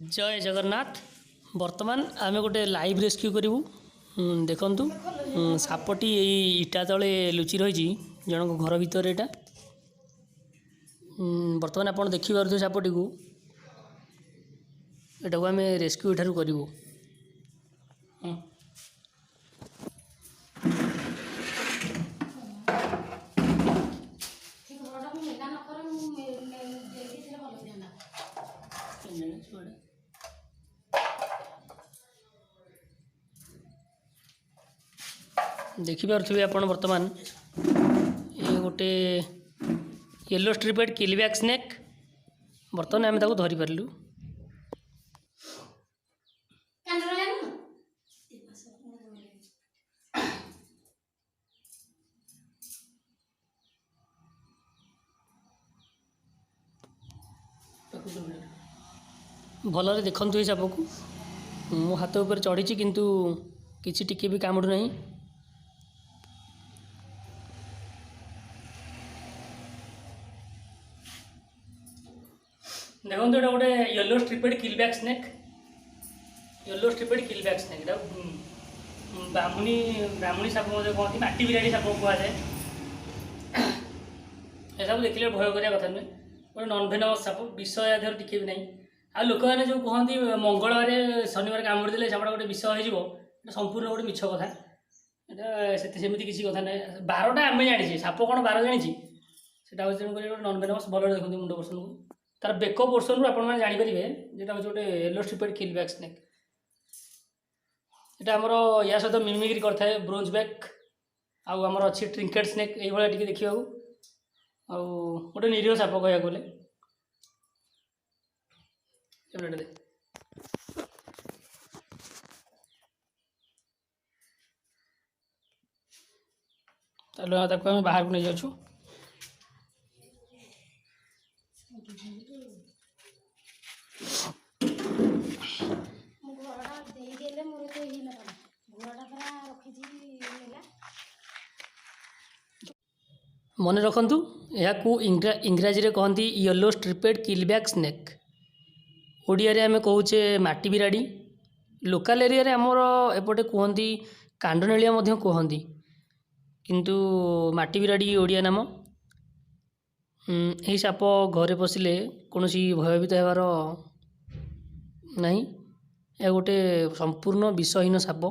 जय जगन्नाथ। बर्तमान आम गोटे लाइव रेस्क्यू करूँ। देखु सापटी इटा तले लुचि रही जनक घर भितर यहाँ। बर्तमान आप देखिपे सापटी को यहाँ आम रेस्क्यू एठार करूँ। देखिपे आप बर्तमान ये गोटे येलो स्ट्रिपेड किलबैक स्नेक। बर्तमान आम धरी पारू। भलरे देखु ये साप को मो हाथ ऊपर चढ़ी किंतु किसी टिके भी कामुड़ नहीं। देखो ये गोटे yellow striped keelback snake. Yellow striped keelback snake ब्राह्मणी ब्राह्मणी साप कहते माटी बिराड़ी साप कहुए। ये सब देखिए भय करिया कथा नुहे। गोटे नॉन वेनमस साप विष या देहर टिके भी नहीं। आ लोक मैंने जो कहते मंगलवार शनिवार कामुड़ी देले सापटा गोटे विष हो संपूर्ण गोटे मिछ कथा। यहाँ सेमती किसी कथा ना। बारटा आम जानी साप कौन बार जानी से गोटे नॉन वेनमस भल देखते मुंड पोर्सन को तार बेक पोर्सन रू आपने जानीपर जो गोटे येलो स्ट्रिपेड किलबैक स्नेक। यहाँ आमर या सहित मिमिक्री करता है ब्रोंज बैक आमर अच्छी ट्रिंकेट स्नेक ये टी देखा गोटे निरीह साप कह गले। चलो आम बाहर को नहीं जाऊँ। मन रखु यहाँ इंग्राजी रे कहती yellow striped keelback snake. Odia रे आमे कहूचे माटी बिराड़ी। लोकल एरिया रे हमर एपटे कहती कांडनेलिया मध्य कहती किंतु माटी बिराड़ी ओडिया नाम। यही साप घरे पशिले कौन भयभीत होबार नहीं। यह गोटे संपूर्ण विषहीन साप।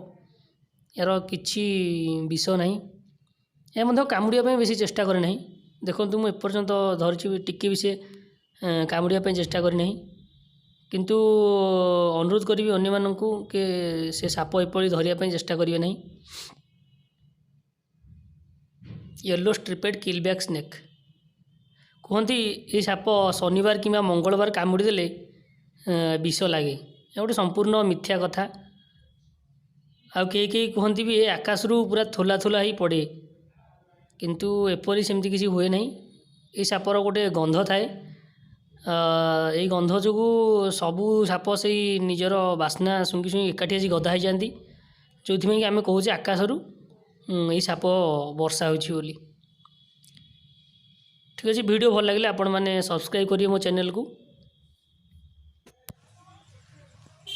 यार किछि विष नहीं। यह मध्य कामुड़िया बेसी चेष्टा करे नहीं। देखो मुझे एपर्यंत धरी टिके भी से कामुड़िया चेष्टा करे नहीं किंतु अनुरोध करी अन्य मानू के से साप एपरी धरिया चेष्टा करेंगे नहीं। येलो स्ट्रिपेड किलबैक स्नेक कहती ये साप शनिवार कि मंगलवार कामुड़ी देले विष लगे। यह गोटे संपूर्ण मिथ्या कथा। आउ कई कहती भी ये आकाश रू पूरा थोला थोला ही पड़े किंतु एपरी सेमती किसी हुए नहीं। ये सापर गोटे गंध थाए। यही गंध जो सबू साप से निजर बास्ना शुंगी शुंगी एकाठी आसी गदा हो जाती जो कि आम कहूँ आकाश रू यही साप वर्षा होली। ठीक अच्छे वीडियो भल लगे आपण मैंने सब्सक्राइब करिए मो चैनल को।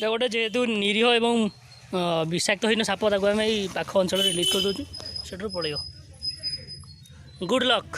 गोटे जेहेतु निरीह एवं विषाक्तहीन साप आम पाख अंचल रिलीज कर दूँ से पड़े। Good luck.